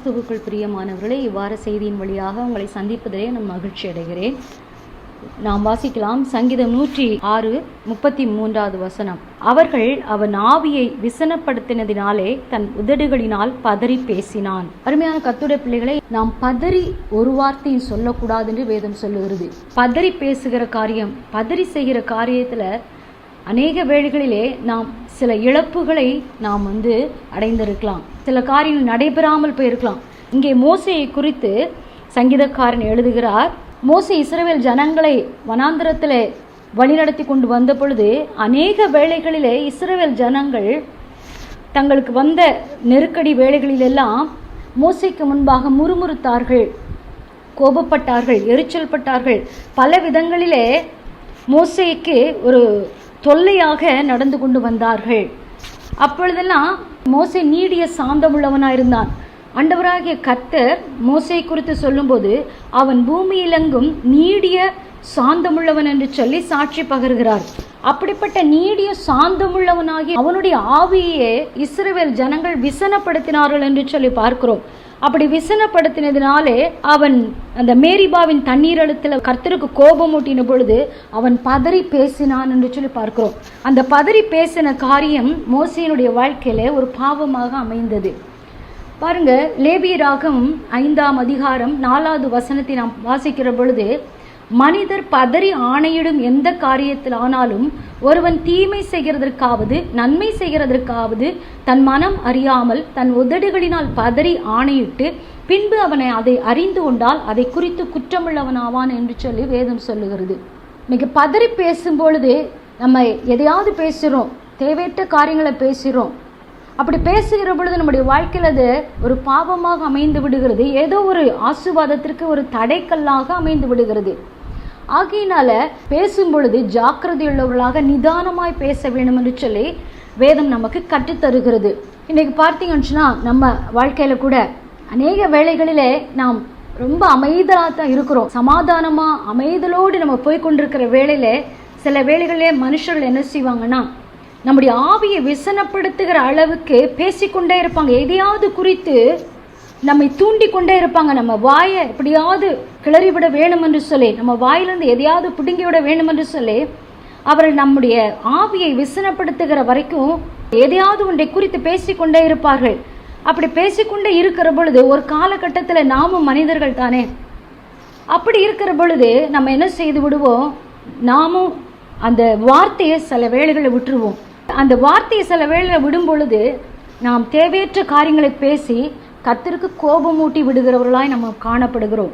கிறிஸ்துவுக்குள் பிரியமானவர்களே, இவ்வாறு செய்தியின் வழியாக உங்களை சந்திப்பதிலே நான் மகிழ்ச்சி அடைகிறேன். நாம் வாசிக்கலாம் சங்கீதம் 106:33 அவர்கள் அவன் ஆவியை விசனப்படுத்தினதினாலே தன் உதடுகளினால் பதறி பேசினான். அருமையான கர்த்தருடைய பிள்ளைகளை, நாம் பதறி ஒரு வார்த்தையும் சொல்லக்கூடாது என்று வேதம் சொல்லுகிறது. பதறி பேசுகிற காரியம், பதறி செய்கிற காரியத்துல அநேக வேளைகளிலே நாம் சில இழப்புகளை நாம் அடைந்திருக்கலாம். சில காரியங்கள் நடைபெறாமல் போயிருக்கலாம். இங்கே மோசேயை குறித்து சங்கீதக்காரன் எழுதுகிறார். மோசே இஸ்ரவேல் ஜனங்களை வனாந்திரத்திலே வழிநடத்தி கொண்டு வந்த பொழுது அநேக வேளைகளிலே இஸ்ரவேல் ஜனங்கள் தங்களுக்கு வந்த நெருக்கடி வேளைகளிலெல்லாம் மோசேக்கு முன்பாக முறுமுறுத்தார்கள், கோபப்பட்டார்கள், எரிச்சல் பட்டார்கள். பல விதங்களிலே மோசேக்கு ஒரு தொல்லையாக நடந்து கொண்டு வந்தார்கள். அப்பொழுதெல்லாம் மோசே நீடிய சாந்தமுள்ளவனாக இருந்தான். ஆண்டவராகிய கர்த்தர் மோசே குறித்து சொல்லும்போது அவன் பூமியிலெங்கும் நீடிய சாந்தமுள்ளவன் என்று சொல்லி சாட்சி பகர்கிறார். அப்படிப்பட்ட நீடிய சாந்தமுள்ளவனாகி அவனுடைய ஆவியை இஸ்ரவேல் ஜனங்கள் விசனப்படுத்தினார்கள் என்று சொல்லி பார்க்கிறோம். அப்படி விசனப்படுத்தினதினாலே அவன் அந்த மேரிபாவின் தண்ணீர் அழுத்துல கர்த்தருக்கு கோபம் ஊட்டின பொழுது அவன் பதறி பேசினான் என்று சொல்லி பார்க்கிறோம். அந்த பதறி பேசின காரியம் மோசேயினுடைய வாழ்க்கையில ஒரு பாவமாக அமைந்தது. பாருங்க, லேவியராகமம் 5:4 நாம் வாசிக்கிற பொழுது, மனிதர் பதறி ஆணையிடும் எந்த காரியத்தில் ஆனாலும் ஒருவன் தீமை செய்கிறதற்காவது நன்மை செய்கிறதற்காவது தன் மனம் அறியாமல் தன் உதடுகளினால் பதறி ஆணையிட்டு பின்பு அவனை அதை அறிந்து கொண்டால் அதை குறித்து குற்றமுள்ளவனாவான் என்று சொல்லி வேதம் சொல்லுகிறது. மிக பதறி பேசும் பொழுது நம்ம எதையாவது பேசுகிறோம், தேவையற்ற காரியங்களை பேசுகிறோம். அப்படி பேசுகிற பொழுது நம்முடைய வாழ்க்கையில் அது ஒரு பாவமாக அமைந்து விடுகிறது. ஏதோ ஒரு ஆசீர்வாதத்திற்கு ஒரு தடைக்கல்லாக அமைந்து விடுகிறது. ஆகையினால பேசும் பொழுது ஜாக்கிரதையுள்ளவர்களாக நிதானமாய் பேச வேண்டும் என்று சொல்லி வேதம் நமக்கு கற்றுத்தருகிறது. இன்னைக்கு பார்த்தீங்கன்னா நம்ம வாழ்க்கையில கூட அநேக வேளைகளிலே நாம் ரொம்ப அமைதலாக தான் இருக்கிறோம். சமாதானமா அமைதலோடு நம்ம போய் கொண்டிருக்கிற வேளையில சில வேளைகளிலே மனுஷர்கள் என்ன செய்வாங்கன்னா நம்முடைய ஆவியை விசனப்படுத்துகிற அளவுக்கு பேசிக்கொண்டே இருப்பாங்க. எதையாவது குறித்து நம்மை தூண்டி கொண்டே இருப்பாங்க. நம்ம வாயை எப்படியாவது கிளறிவிட வேணும் என்று சொல்லி, நம்ம வாயிலிருந்து எதையாவது பிடுங்கிவிட வேண்டும் என்று சொல்லி அவர்கள் நம்முடைய ஆவியை விசனப்படுத்துகிற வரைக்கும் எதையாவது ஒன்றை குறித்து பேசிக்கொண்டே இருப்பார்கள். அப்படி பேசிக்கொண்டே இருக்கிற பொழுது ஒரு காலகட்டத்தில் நாமும் மனிதர்கள் தானே, அப்படி இருக்கிற பொழுது நம்ம என்ன செய்து விடுவோம், நாமும் அந்த வார்த்தையை சில வேளைகளை விட்டுருவோம். அந்த வார்த்தையை சில வேளைகளை விடும் பொழுது நாம் தேவையற்ற காரியங்களை பேசி கர்த்தருக்கு கோபமூட்டி விடுகிறவர்களாய் நம்ம காணப்படுகிறோம்.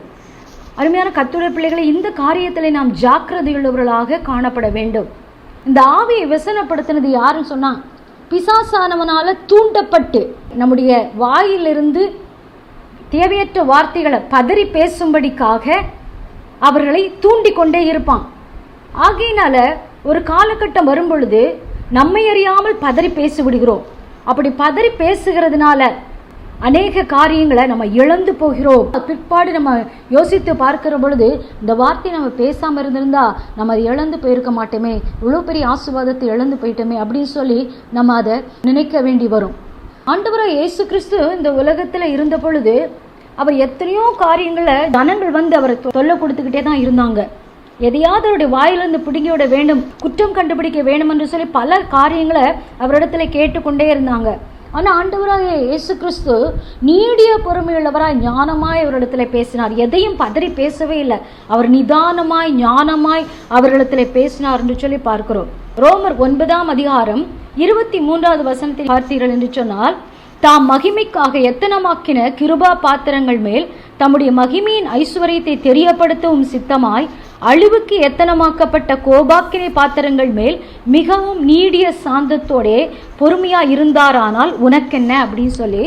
அருமையான கர்த்தருடைய பிள்ளைகளை, இந்த காரியத்தில் நாம் ஜாக்கிரதையுள்ளவர்களாக காணப்பட வேண்டும். இந்த ஆவியை விசனப்படுத்தினது யாருன்னு சொன்னா, பிசாசானவனால தூண்டப்பட்டு நம்முடைய வாயிலிருந்து தேவையற்ற வார்த்தைகளை பதறி பேசும்படிக்காக அவர்களை தூண்டி கொண்டே இருப்பான். ஆகையினால ஒரு காலகட்டம் வரும் பொழுது நம்மை அறியாமல் பதறி பேசி விடுகிறோம். அப்படி பதறி பேசுகிறதுனால அநேக காரியங்களை நம்ம இழந்து போகிறோம். பிற்பாடு நம்ம யோசித்து பார்க்கிற பொழுது இந்த வார்த்தை நம்ம பேசாமல் இருந்திருந்தா நம்ம அதை இழந்து போயிருக்க மாட்டோமே, இவ்வளோ பெரிய ஆசீர்வாதத்தை இழந்து போயிட்டோமே அப்படின்னு சொல்லி நம்ம அதை நினைக்க வேண்டி வரும். ஆண்டவராக இயேசு கிறிஸ்து இந்த உலகத்தில் இருந்த பொழுது அவர் எத்தனையோ காரியங்களை ஜனங்கள் அவரை தொல்லை கொடுத்துக்கிட்டே தான் இருந்தாங்க. எதையாவது அவருடைய வாயிலிருந்து பிடுங்கிவிட வேண்டும், குற்றம் கண்டுபிடிக்க வேண்டும் என்று சொல்லி பல காரியங்களை அவரிடத்துல கேட்டுக்கொண்டே இருந்தாங்க. ஆனால் ஆண்டவராக இயேசு கிறிஸ்து நீடிய பொறுமையுள்ளவராய் ஞானமாய் அவரிடத்துல பேசினார். எதையும் பதறி பேசவே இல்லை. அவர் நிதானமாய் ஞானமாய் அவரிடத்துல பேசினார் என்று சொல்லி பார்க்கிறோம். ரோமர் 9:23 பார்த்தீர்கள் என்று சொன்னால், தாம் மகிமைக்காக எத்தனமாக்கின கிருபா பாத்திரங்கள் மேல் தம்முடைய மகிமையின் ஐஸ்வர்யத்தை தெரியப்படுத்தவும் சித்தமாய் அழிவுக்கு எத்தனமாக்கப்பட்ட கோபாக்கினை பாத்திரங்கள் மேல் மிகவும் நீடிய சாந்தத்தோடே பொறுமையா இருந்தாரானால் உனக்கென்ன அப்படின்னு சொல்லி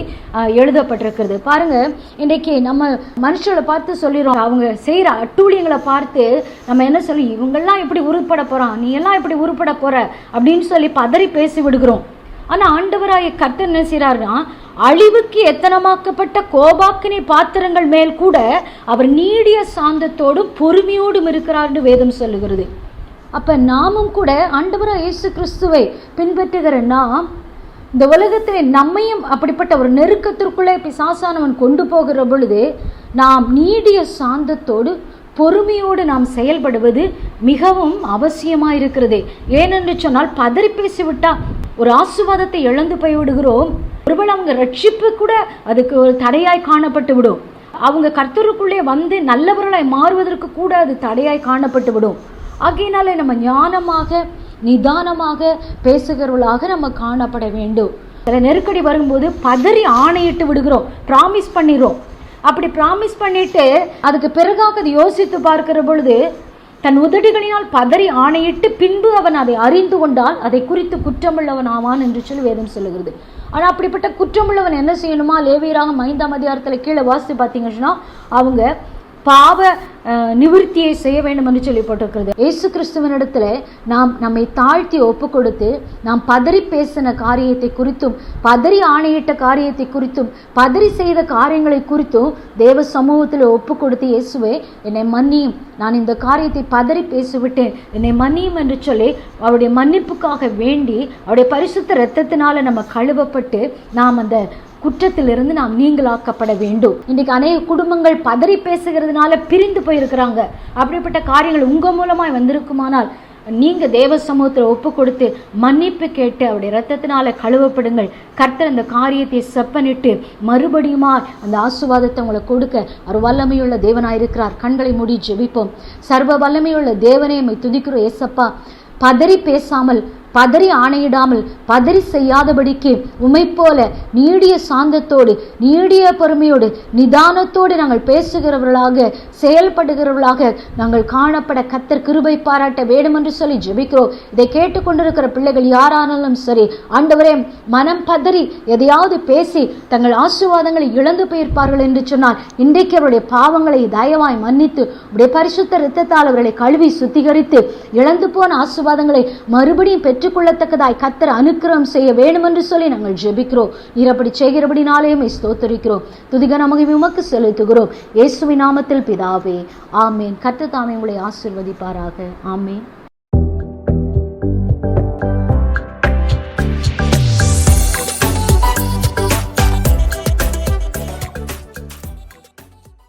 எழுதப்பட்டிருக்கிறது. பாருங்க, இன்றைக்கு நம்ம மனுஷர்களை பார்த்து சொல்லிடுறோம், அவங்க செய்யற அட்டூழியங்களை பார்த்து நம்ம என்ன சொல்லி, இவங்கெல்லாம் இப்படி உருப்பட போறான், நீ எல்லாம் இப்படி உருப்பட போற அப்படின்னு சொல்லி பதறி பேசி விடுகிறோம். ஆனா ஆண்டவராகிய கர்த்தர் என்ன செய்றாருன்னா, அழிவுக்கு எத்தனமாக்கப்பட்ட கோபாக்கினை பாத்திரங்கள் மேல் கூட அவர் நீடிய சாந்தத்தோடும் பொறுமையோடும் இருக்கிறார் என்று வேதம் சொல்லுகிறது. அப்ப நாமும் கூட ஆண்டவராகிய இயேசு கிறிஸ்துவை பின்பற்றுகிற நாம் இந்த உலகத்திலே நம்மையும் அப்படிப்பட்ட ஒரு நெருக்கத்திற்குள்ளே பிசாசானவன் கொண்டு போகிற பொழுது நாம் நீடிய சாந்தத்தோடு பொறுமையோடு நாம் செயல்படுவது மிகவும் அவசியமாக இருக்கிறது. ஏனென்று சொன்னால் பதறி பேசிவிட்டா ஒரு ஆசீர்வாதத்தை இழந்து போய்விடுகிறோம். ஒருவேளை அவங்க ரட்சிப்பு கூட அதுக்கு ஒரு தடையாய் காணப்பட்டு விடும். அவங்க கர்த்தருக்குள்ளே வந்து நல்லவர்களாய் மாறுவதற்கு கூட அது தடையாய் காணப்பட்டு விடும். ஆகையினாலே நம்ம ஞானமாக நிதானமாக பேசுகிறவர்களாக நம்ம காணப்பட வேண்டும். சில நெருக்கடி வரும்போது பதறி ஆணையிட்டு விடுகிறோம், ப்ராமிஸ் பண்ணிடுறோம். அப்படி ப்ராமிஸ் பண்ணிட்டு அதுக்கு பிறகாக அது யோசித்து பார்க்கிற பொழுது தன் உதடுகளினால் பதறி ஆணையிட்டு பின்பு அவன் அதை அறிந்து கொண்டால் அதை குறித்து குற்றமுள்ளவன் ஆவான் என்று சொல்லி வேதம் சொல்லுகிறது. ஆனால் அப்படிப்பட்ட குற்றமுள்ளவன் என்ன செய்யணுமா? லேவியராகமம் 5ஆம் அதிகாரத்தில் கீழே வாசித்து பார்த்தீங்கன்னா அவங்க பாவ நிவர்த்தியை செய்ய வேண்டும் என்று சொல்லப்பட்டிருக்கிறது. இயேசு கிறிஸ்துவனிடத்துல நாம் நம்மை தாழ்த்தி ஒப்பு கொடுத்து நாம் பதறி பேசின காரியத்தை குறித்தும் பதறி ஆணையிட்ட காரியத்தை குறித்தும் பதறி செய்த காரியங்களை குறித்தும் தேவ சமூகத்தில் ஒப்பு கொடுத்து, இயேசுவே என்னை மன்னியும், நான் இந்த காரியத்தை பதறி பேசிவிட்டேன், என்னை மன்னியும் என்று சொல்லி அவருடைய மன்னிப்புக்காக வேண்டி அவருடைய பரிசுத்த இரத்தத்தினால நம்ம கழுவப்பட்டு நாம் அந்த குற்றத்திலிருந்து நாம் நீங்களாக்கப்பட வேண்டும். இன்றைக்கு அநேக குடும்பங்கள் பதறி பேசுகிறதுனால பிரிந்து போயிருக்கிறாங்க. அப்படிப்பட்ட காரியங்கள் உங்க மூலமாய் வந்திருக்குமானால் நீங்க தேவ சமூகத்தில் ஒப்பு கொடுத்து மன்னிப்பு கேட்டு அவருடைய இரத்தத்தினால கழுவப்படுங்கள். கர்த்தர் அந்த காரியத்தை செப்பனிட்டு மறுபடியுமா அந்த ஆசீர்வாதத்தை உங்களை கொடுக்க அவர் வல்லமையுள்ள தேவனாயிருக்கிறார். கண்களை மூடி ஜெபிப்போம். சர்வ வல்லமையுள்ள தேவனே உம்மை துதிக்கிறோம் ஏசப்பா. பதறி பேசாமல் பதறி ஆணையிடாமல் பதறி செய்யாதபடிக்கு உம்மை போல நீடிய சாந்தத்தோடு நீடிய பொறுமையோடு நிதானத்தோடு நாங்கள் பேசுகிறவர்களாக செயல்படுகிறவர்களாக நாங்கள் காணப்பட கர்த்தர் கிருபை பாராட்ட வேண்டும் என்று சொல்லி ஜெபிக்கிறோம். இதை கேட்டுக்கொண்டிருக்கிற பிள்ளைகள் யாரானாலும் சரி, ஆண்டவரே, மனம் பதறி எதையாவது பேசி தங்கள் ஆசீர்வாதங்களை இழந்து போயிருப்பார்கள் என்று சொன்னால் இன்றைக்கு அவருடைய பாவங்களை தயவாய் மன்னித்து உடைய பரிசுத்த இரத்தத்தால் அவர்களை கழுவி சுத்திகரித்து இழந்து போன ஆசீர்வாதங்களை மறுபடியும் பெற்றுக்கொள்ளத்தக்கதாய் கர்த்தர் அனுக்கிரகம் செய்ய வேண்டும் என்று சொல்லி நாங்கள் ஜெபிக்கிறோம். நீர் அப்படி செய்கிறபடினாலே ஸ்தோத்திரிக்கிறோம். துதிகன மகிமை உமக்கு செலுத்துகிறோம். இயேசுவின் நாமத்தில் பிதாவே, ஆமேன். கர்த்தர் தாமே உங்களை ஆசீர்வதிப்பாராக. ஆமேன்.